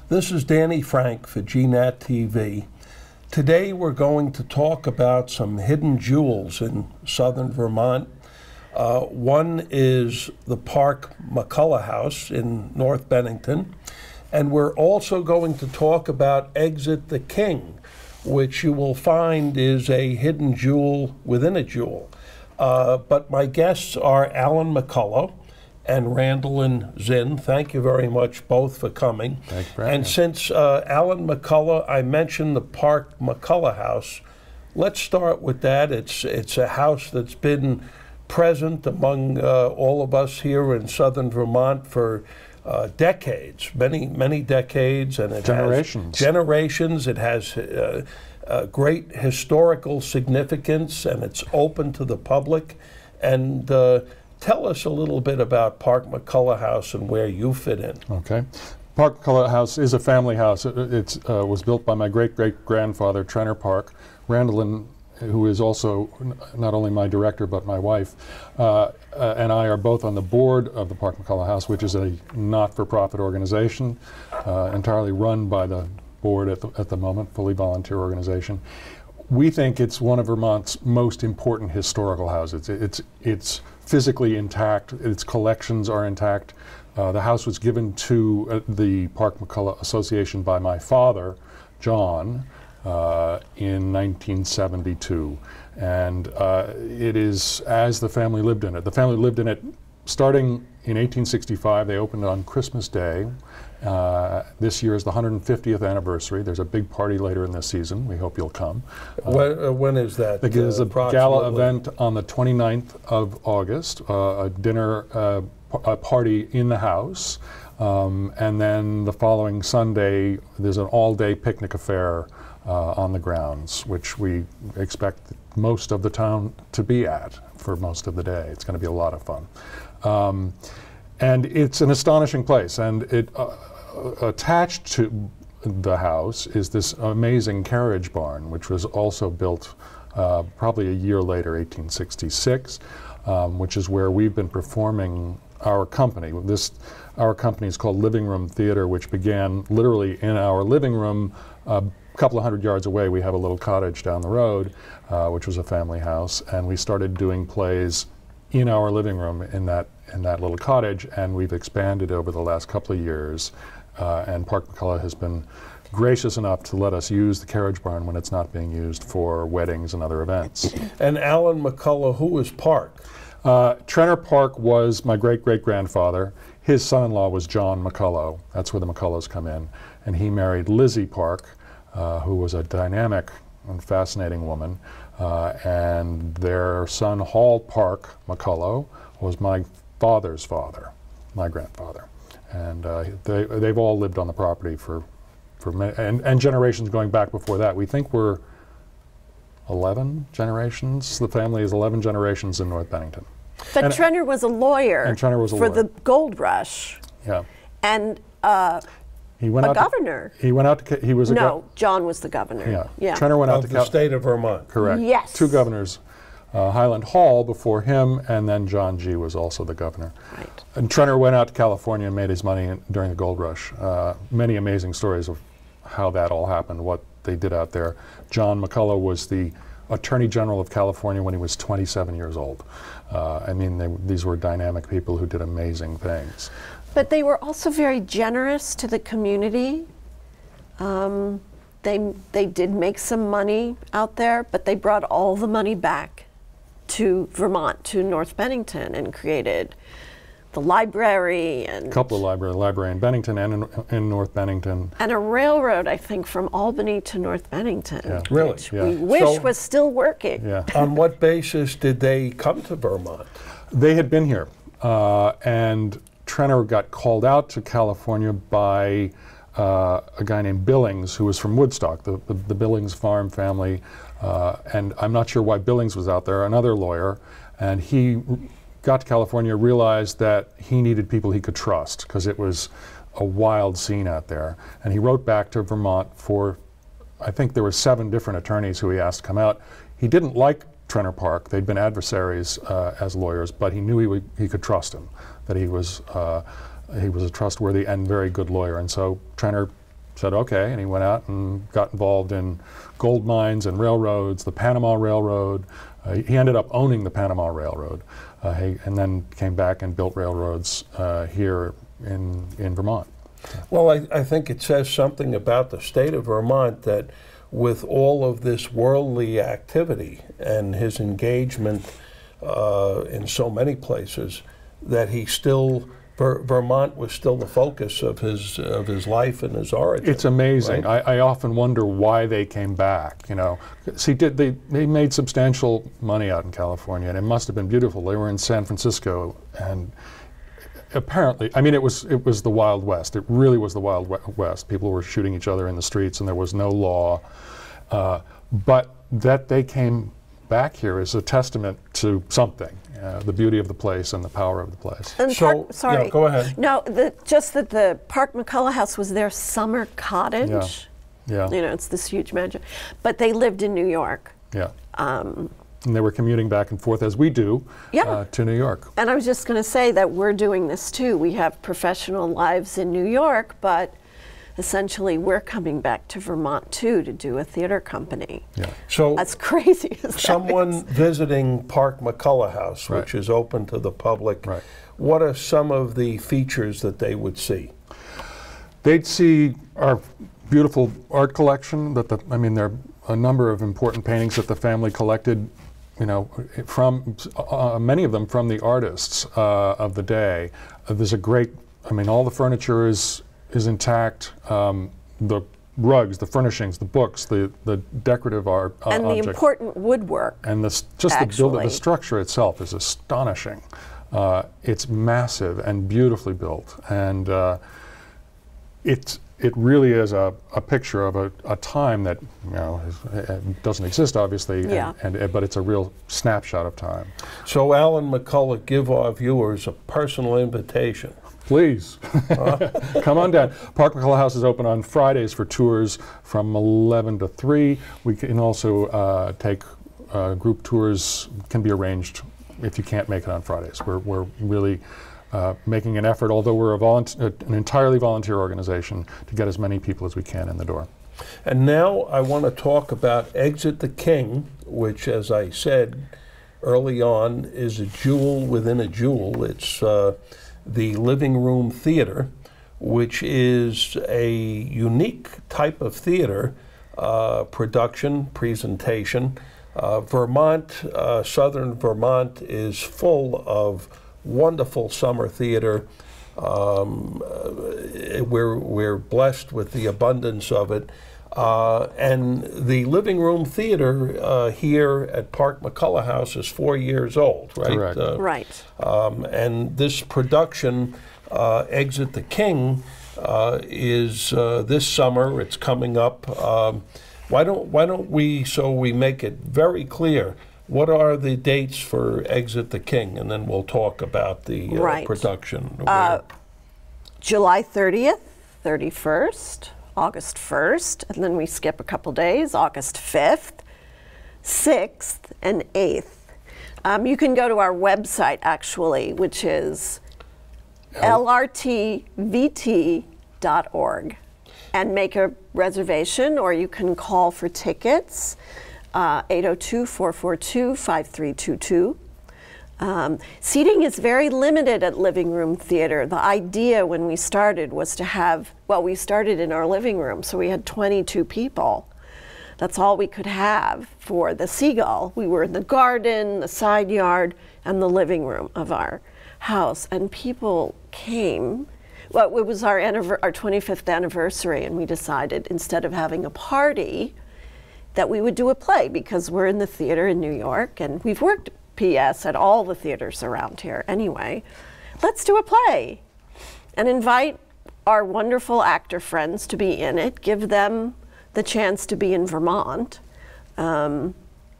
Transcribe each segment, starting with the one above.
This is Danny Frank for GNAT TV. Today we're going to talk about some hidden jewels in southern Vermont. One is the Park McCullough House in North Bennington. And we're also going to talk about Exit the King, which you will find is a hidden jewel within a jewel. But my guests are Alan McCullough and Randall and Zinn. Thank you very much both for coming. Thanks for having me. Since Alan McCullough, I mentioned the Park McCullough House, let's start with that. It's a house that's been present among all of us here in southern Vermont for decades, many decades, and it has generations. It has great historical significance, and it's open to the public. And tell us a little bit about Park McCullough House and where you fit in. Okay. Park McCullough House is a family house. It was built by my great-great-grandfather, Trenner Park. Randall, who is also not only my director but my wife, and I are both on the board of the Park McCullough House, which is a not-for-profit organization, entirely run by the board at the moment, fully volunteer organization. We think it's one of Vermont's most important historical houses. It's physically intact, its collections are intact. The house was given to the Park McCullough Association by my father, John, in 1972, and it is as the family lived in it. The family lived in it starting in 1865. They opened on Christmas Day. This year is the 150th anniversary. There's a big party later in this season. We hope you'll come. When is that? There's a gala event on the 29th of August, a dinner, a party in the house, and then the following Sunday there's an all-day picnic affair on the grounds, which we expect most of the town to be at for most of the day. It's going to be a lot of fun. And it's an astonishing place, and it attached to the house is this amazing carriage barn, which was also built probably a year later, 1866, which is where we've been performing our company. Our company is called Living Room Theater, which began literally in our living room. A couple of hundred yards away, we have a little cottage down the road, which was a family house, and we started doing plays in our living room in that little cottage, and we've expanded over the last couple of years, and Park McCullough has been gracious enough to let us use the carriage barn when it's not being used for weddings and other events. And Alan McCullough, who is Park? Trenner Park was my great-great-grandfather. His son-in-law was John McCullough. That's where the McCulloughs come in. And he married Lizzie Park, who was a dynamic and fascinating woman. And their son, Hall Park McCullough, was my father's father, my grandfather. And they've all lived on the property for many, and generations going back before that. We think we're 11 generations. The family is 11 generations in North Bennington. But Trenner was a lawyer. And Trenner was a for lawyer. the gold rush. Yeah. And he went a out governor. He went out to. He was a no. John was the governor. Yeah. Yeah. Trenner went out to the state of Vermont. Correct. Yes. Two governors. Highland Hall before him, and then John G. was also the governor. Right. And Trenner went out to California and made his money during the gold rush. Many amazing stories of how that all happened, what they did out there. John McCullough was the Attorney General of California when he was 27 years old. I mean, these were dynamic people who did amazing things. But they were also very generous to the community. They did make some money out there, but they brought all the money back to Vermont, to North Bennington, and created the library and a couple of library in Bennington and in North Bennington, and a railroad, I think, from Albany to North Bennington. Yeah. Really? Which we wish was still working. Yeah. On what basis did they come to Vermont? They had been here, and Trenner got called out to California by a guy named Billings, who was from Woodstock, the Billings farm family, and I'm not sure why Billings was out there, another lawyer, and he got to California, realized that he needed people he could trust, because it was a wild scene out there, and he wrote back to Vermont for, I think there were 7 different attorneys who he asked to come out. He didn't like Trenner Park. They'd been adversaries as lawyers, but he knew he could trust him, that he was a trustworthy and very good lawyer. And so Trenner said, okay, and he went out and got involved in gold mines and railroads, the Panama Railroad. He ended up owning the Panama Railroad, and then came back and built railroads here in Vermont. Well, I think it says something about the state of Vermont that with all of this worldly activity and his engagement in so many places, that he still, Vermont was still the focus of his life and his origin. It's amazing. Right? I often wonder why they came back. You know, see, they made substantial money out in California, and it must have been beautiful. They were in San Francisco, and apparently, I mean, it was the Wild West. It really was the Wild West. People were shooting each other in the streets, and there was no law. But that they came back here is a testament to something. The beauty of the place and the power of the place. And So, sorry. yeah, go ahead. No, just that the Park McCullough House was their summer cottage. Yeah. You know, it's this huge mansion. But they lived in New York. Yeah. And they were commuting back and forth, as we do, Yeah. to New York. And I was just going to say that we're doing this too. We have professional lives in New York, but essentially we're coming back to Vermont too to do a theater company. Yeah. So As crazy as that someone is. visiting Park McCullough House, Right. which is open to the public, Right. what are some of the features that they would see? They'd see our beautiful art collection. I mean, there are a number of important paintings that the family collected. You know, from many of them from the artists of the day. There's a great. I mean, all the furniture is intact. The rugs, the furnishings, the books, the decorative art And the objects. important woodwork. And just the Actually. the structure itself is astonishing. It's massive and beautifully built, and it really is a picture of a time that, you know, doesn't exist, obviously, Yeah. but it's a real snapshot of time. So Alan McCullough, give our viewers a personal invitation. Please, come on down. Park McCullough House is open on Fridays for tours from 11 to 3. We can also take group tours, can be arranged if you can't make it on Fridays. We're really making an effort, although we're an entirely volunteer organization, to get as many people as we can in the door. And now I want to talk about Exit the King, which, as I said early on, is a jewel within a jewel. It's the Living Room Theater, which is a unique type of theater production, presentation. Vermont, southern Vermont, is full of wonderful summer theater. We're blessed with the abundance of it. And the Living Room Theater here at Park McCullough House is 4 years old, right? Correct. Right. And this production, Exit the King, is this summer. It's coming up. Why don't we, so we make it very clear, what are the dates for Exit the King? And then we'll talk about the Right. production. July 30th, 31st, August 1st, and then we skip a couple days, August 5th, 6th, and 8th. You can go to our website, actually, which is lrtvt.org, and make a reservation, or you can call for tickets, 802-442-5322. Seating is very limited at Living Room Theater. The idea when we started was to have, well, we started in our living room, so we had 22 people. That's all we could have for the Seagull. We were in the garden, the side yard, and the living room of our house. And people came. Well, it was our 25th anniversary, and we decided instead of having a party that we would do a play, because we're in the theater in New York, and we've worked PS at all the theaters around here anyway. Let's do a play and invite our wonderful actor friends to be in it, give them the chance to be in Vermont. And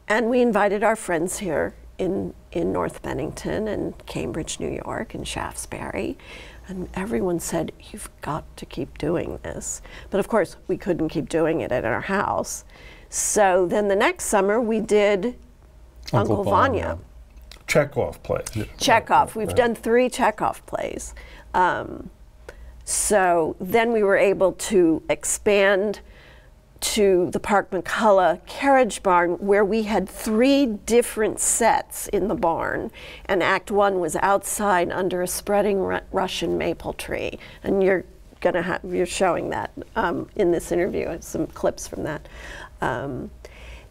we invited our friends here in North Bennington and Cambridge, New York, and Shaftesbury. And everyone said, you've got to keep doing this. But of course, we couldn't keep doing it at our house. So then the next summer we did Uncle Vanya. Chekhov plays. Chekhov. We've done 3 Chekhov plays. So then we were able to expand to the Park McCullough carriage barn, where we had 3 different sets in the barn, and Act 1 was outside under a spreading Russian maple tree. And you're showing that in this interview, some clips from that.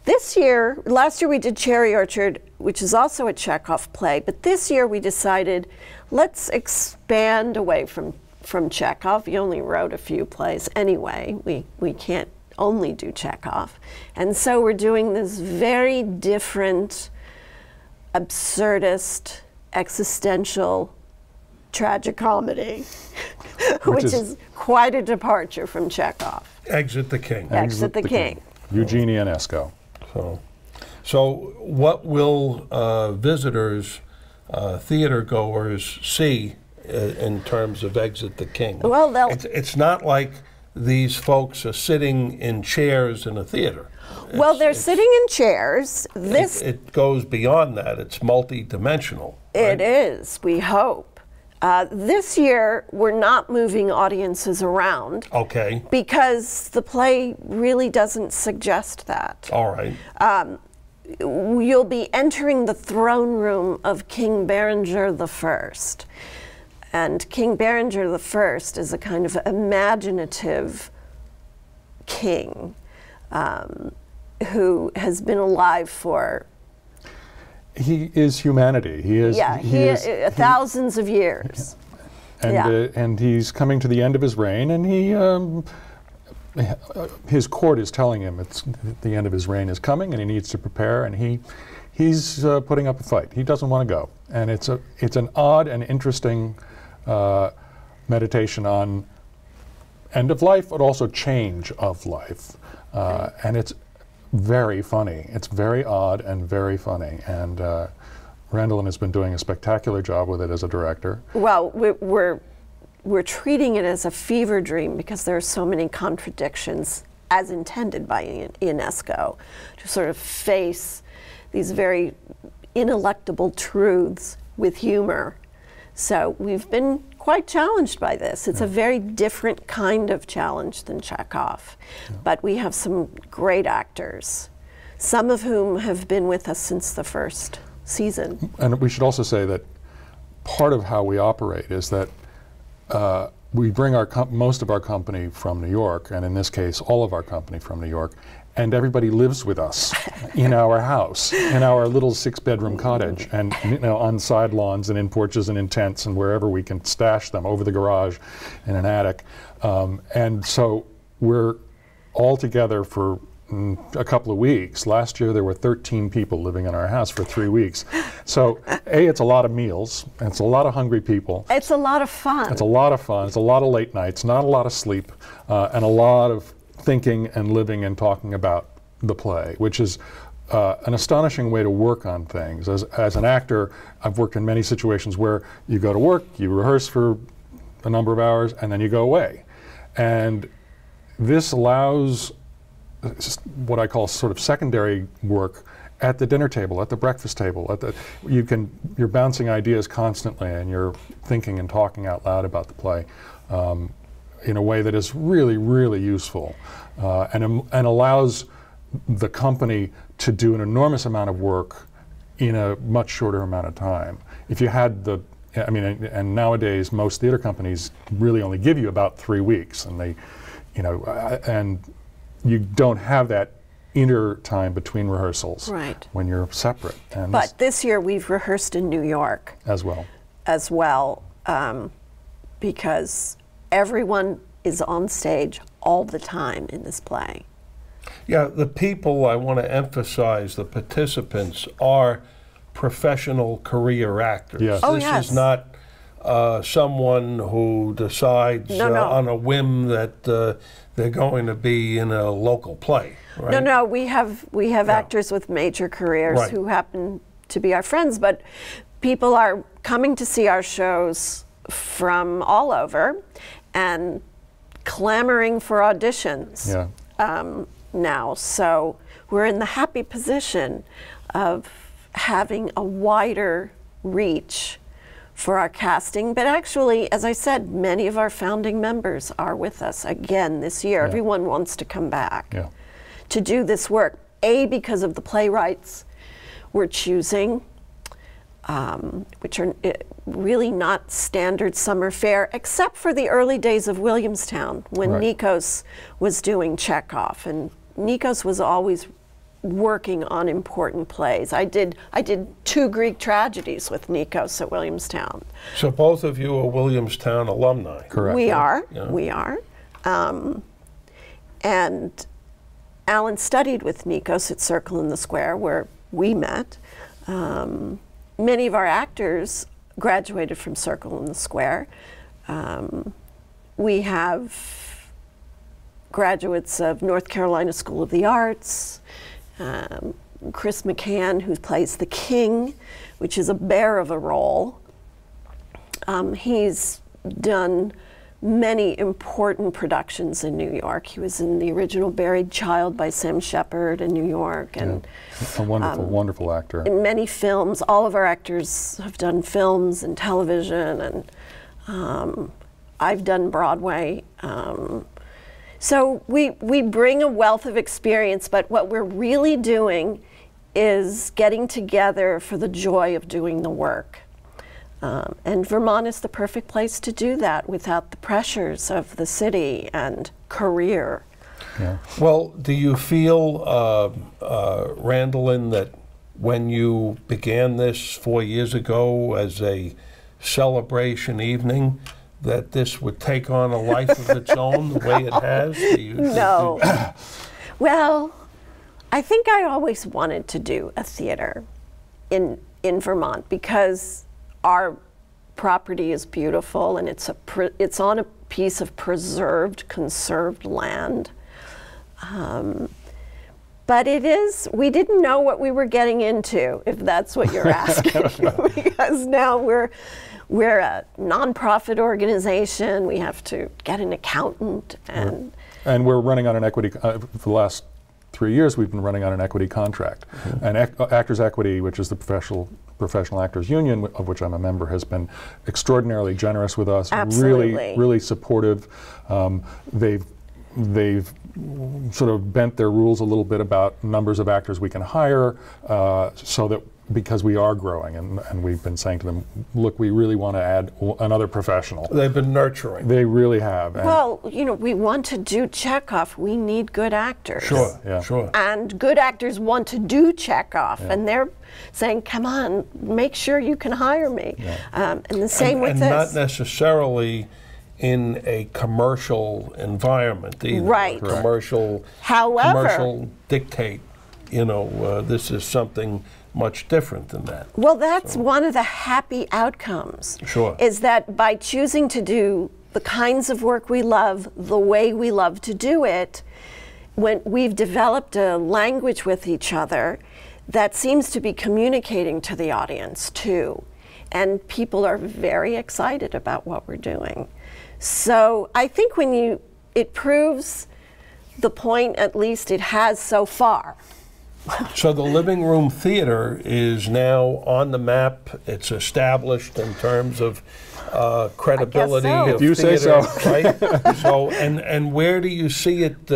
Last year we did Cherry Orchard, which is also a Chekhov play, but this year we decided, let's expand away from Chekhov. He only wrote a few plays anyway. We can't only do Chekhov. And so we're doing this very different, absurdist, existential tragicomedy, which is quite a departure from Chekhov. Exit the King. Exit the King. Eugene Ionesco. So what will visitors, theater goers see in terms of Exit the King? Well, it's not like these folks are sitting in chairs in a theater. Well, they're sitting in chairs. It goes beyond that. It's multi-dimensional. Right? It is, we hope. This year, we're not moving audiences around. Okay. Because the play really doesn't suggest that. All right. You'll be entering the throne room of King Berenger I. And King Berenger I is a kind of imaginative king who has been alive for... He is humanity. He is. Yeah, he is thousands of years. And he's coming to the end of his reign, and his court is telling him the end of his reign is coming, and he needs to prepare, and he's putting up a fight. He doesn't want to go, and it's an odd and interesting meditation on end of life, but also change of life, and it's very funny. It's very odd and very funny, and Randall has been doing a spectacular job with it as a director. Well, we're treating it as a fever dream because there are so many contradictions, as intended by Ionesco, to sort of face these very ineluctable truths with humor. So we've been quite challenged by this. It's a very different kind of challenge than Chekhov. But we have some great actors, some of whom have been with us since the first season. And we should also say that part of how we operate is that we bring most of our company from New York, and in this case, all of our company from New York, and everybody lives with us in our house, in our little 6-bedroom cottage, and on side lawns and in porches and in tents and wherever we can stash them, over the garage, in an attic. And so we're all together for a couple of weeks. Last year there were 13 people living in our house for 3 weeks. So it's a lot of meals, and it's a lot of hungry people. It's a lot of fun. It's a lot of fun. It's a lot of late nights, not a lot of sleep, and a lot of thinking and living and talking about the play, which is an astonishing way to work on things. As an actor, I've worked in many situations where you go to work, you rehearse for a number of hours, and then you go away. And this allows what I call sort of secondary work at the dinner table, at the breakfast table. You're bouncing ideas constantly, and you're thinking and talking out loud about the play in a way that is really, really useful, and allows the company to do an enormous amount of work in a much shorter amount of time. If you had and nowadays most theater companies really only give you about 3 weeks, and and you don't have that inner time between rehearsals when you're separate. But this year we've rehearsed in New York as well, because everyone is on stage all the time in this play. Yeah, the people, I want to emphasize, the participants are professional career actors. Yes. Oh, this yes. is not someone who decides on a whim that they're going to be in a local play. Right? No, we have actors with major careers who happen to be our friends, but people are coming to see our shows from all over and clamoring for auditions now. So we're in the happy position of having a wider reach for our casting. But actually, as I said, many of our founding members are with us again this year. Yeah. Everyone wants to come back Yeah. to do this work. Because of the playwrights we're choosing, which are really not standard summer fare, except for the early days of Williamstown, when Right. Nikos was doing Chekhov. And Nikos was always working on important plays. I did 2 Greek tragedies with Nikos at Williamstown. So both of you are Williamstown alumni. Correct. We are. Yeah. We are. And Alan studied with Nikos at Circle in the Square, where we met. Many of our actors graduated from Circle in the Square. We have graduates of North Carolina School of the Arts, Chris McCann, who plays the king, which is a bear of a role. He's done many important productions in New York. He was in the original Buried Child by Sam Shepard in New York, and a wonderful, wonderful actor. in many films. All of our actors have done films and television, and I've done Broadway. So we bring a wealth of experience, but what we're really doing is getting together for the joy of doing the work. And Vermont is the perfect place to do that without the pressures of the city and career. Yeah. Well, do you feel, Randolyn, that when you began this 4 years ago as a celebration evening, that this would take on a life of its own the way it has? No. Well, I think I always wanted to do a theater in Vermont because our property is beautiful, and it's on a piece of preserved, conserved land. But we didn't know what we were getting into, if that's what you're asking, because now we're a nonprofit organization. We have to get an accountant, and we're running on an equity, for the last 3 years we've been running on an equity contract. Mm-hmm. And Actors Equity, which is the Professional Actors Union, of which I'm a member, has been extraordinarily generous with us. Absolutely. Really supportive. They've sort of bent their rules a little bit about numbers of actors we can hire, so that because we are growing, and we've been saying to them, look, we really want to add another professional. They've been nurturing. They really have. And well, we want to do Chekhov. We need good actors. Sure, Yeah. sure. And good actors want to do Chekhov, and they're saying, come on, make sure you can hire me. Yeah. And the same with and this. not necessarily in a commercial environment either. Right. Commercial, However, commercial dictate, this is something much different than that. well, that's one of the happy outcomes. Sure. Is that by choosing to do the kinds of work we love, the way we love to do it, when we've developed a language with each other that seems to be communicating to the audience too. And people are very excited about what we're doing. So I think it proves the point, at least it has so far. So the Living Room Theater is now on the map. It's established in terms of credibility. I guess so. Of If you say theater, so. right? So, and where do you see it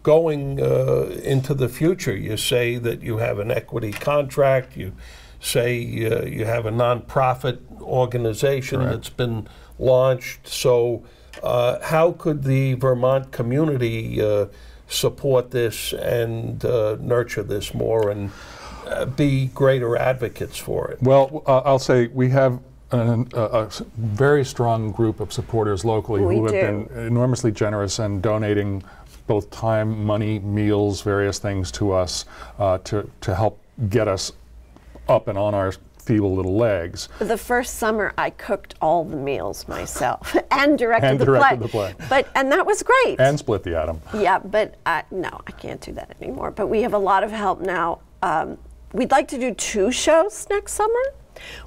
going into the future? You say that you have an equity contract. You say you have a nonprofit organization that's been launched. So how could the Vermont community support this and nurture this more and be greater advocates for it? Well, I'll say we have a very strong group of supporters locally who have been enormously generous and donating both time, money, meals, various things to us to help get us up and on our feeble little legs. The first summer, I cooked all the meals myself and directed, And the, directed play. the play. And that was great. And split the atom. Yeah, but no, I can't do that anymore. But we have a lot of help now. We'd like to do 2 shows next summer.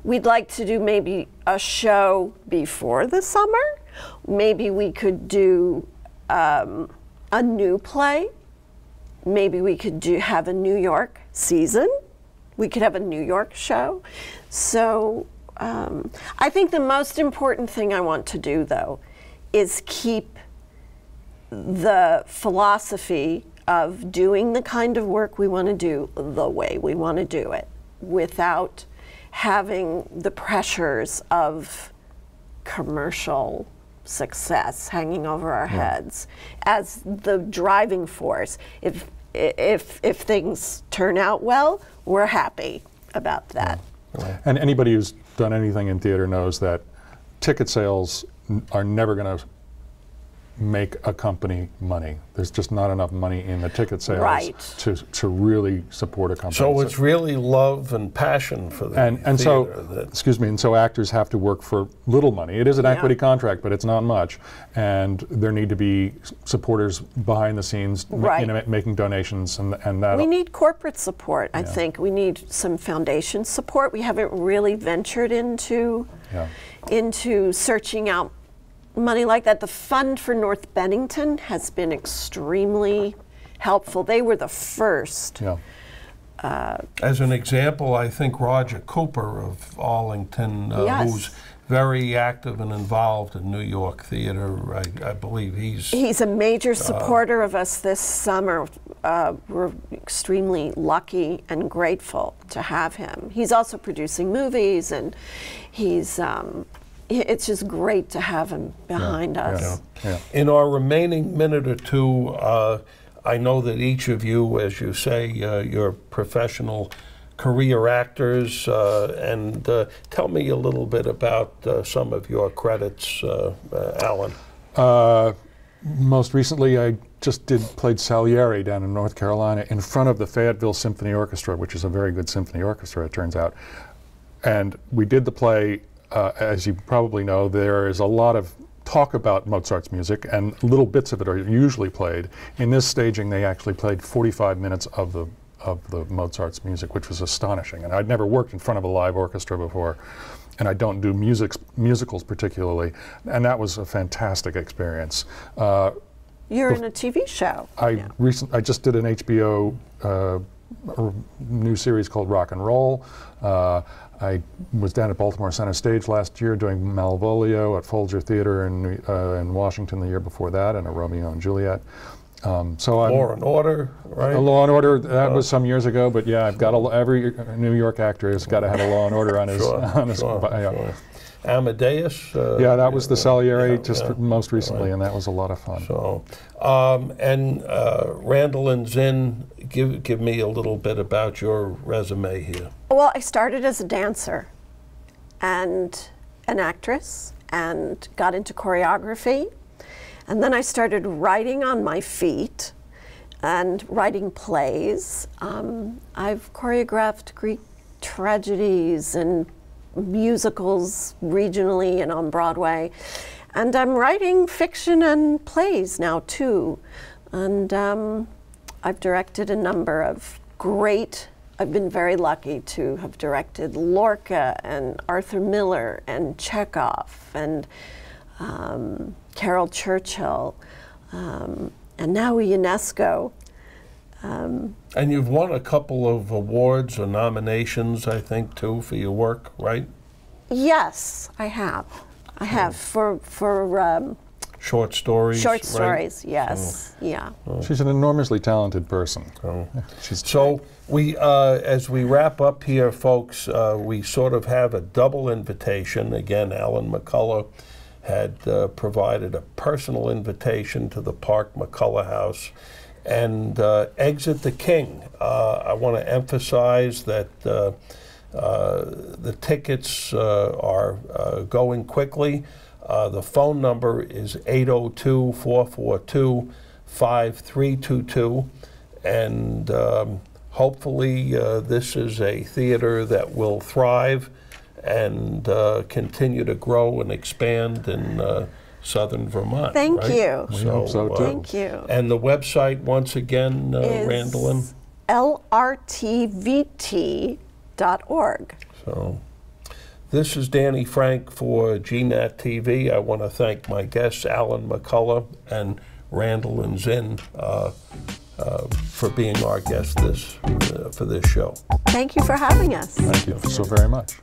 We'd like to do maybe a show before the summer. Maybe we could do a new play. Maybe we could have a New York season. We could have a New York show. So I think the most important thing I want to do, though, is keep the philosophy of doing the kind of work we want to do the way we want to do it, without having the pressures of commercial success hanging over our heads as the driving force. If things turn out well, we're happy about that. And anybody who's done anything in theater knows that ticket sales are never going to make a company money. There's just not enough money in the ticket sales to really support a company. So it's really love and passion for the theater. And so actors have to work for little money. It is an equity contract, but it's not much. And there need to be supporters behind the scenes making donations, and that. We need corporate support, I think. We need some foundation support. We haven't really ventured into searching out money like that. The fund for North Bennington has been extremely helpful. They were the first. As an example, I think Roger Cooper of Arlington, who's very active and involved in New York theater, I believe he's a major supporter of us this summer. We're extremely lucky and grateful to have him. He's also producing movies, and he's it's just great to have him behind us. In our remaining minute or two, I know that each of you, as you say, you're professional career actors, and tell me a little bit about some of your credits, Alan. Most recently, I just played Salieri down in North Carolina in front of the Fayetteville Symphony Orchestra, which is a very good symphony orchestra, it turns out. And we did the play. As you probably know, there is a lot of talk about Mozart's music, and little bits of it are usually played. In this staging, they actually played 45 minutes of the Mozart's music, which was astonishing. And I'd never worked in front of a live orchestra before, and I don't do musicals particularly, and that was a fantastic experience. You're in a TV show. I just did an HBO new series called Rock and Roll. I was down at Baltimore Center Stage last year doing Malvolio at Folger Theater in Washington the year before that, and a Romeo and Juliet. Law and Order, right? Law and Order, that was some years ago, but yeah, I've got every New York actor has got to have a Law and Order on his. Sure. Amadeus. That was the Salieri most recently, and that was a lot of fun. So, and Randall and Zinn, give me a little bit about your resume here. Well, I started as a dancer and an actress, and got into choreography, and then I started writing on my feet and writing plays. I've choreographed Greek tragedies and musicals regionally and on Broadway, and I'm writing fiction and plays now too, and I've directed a number of I've been very lucky to have directed Lorca and Arthur Miller and Chekhov and Carol Churchill, and now UNESCO. And you've won a couple of awards or nominations, I think, too, for your work, right? Yes, I have. I have for short stories. Short stories, right? Yes, She's an enormously talented person. So we, as we wrap up here, folks, we sort of have a double invitation. Again, Alan McCullough had provided a personal invitation to the Park McCullough House. And Exit the King. I want to emphasize that the tickets are going quickly. The phone number is 802-442-5322. And hopefully this is a theater that will thrive and continue to grow and expand in Southern Vermont. Thank you. We hope so too. Thank you. And the website, once again, Randall? lrtvt.org. So, this is Danny Frank for GNAT TV. I want to thank my guests, Alan McCullough and Randall and Zinn, for being our guests for this show. Thank you for having us. Thank you so very much.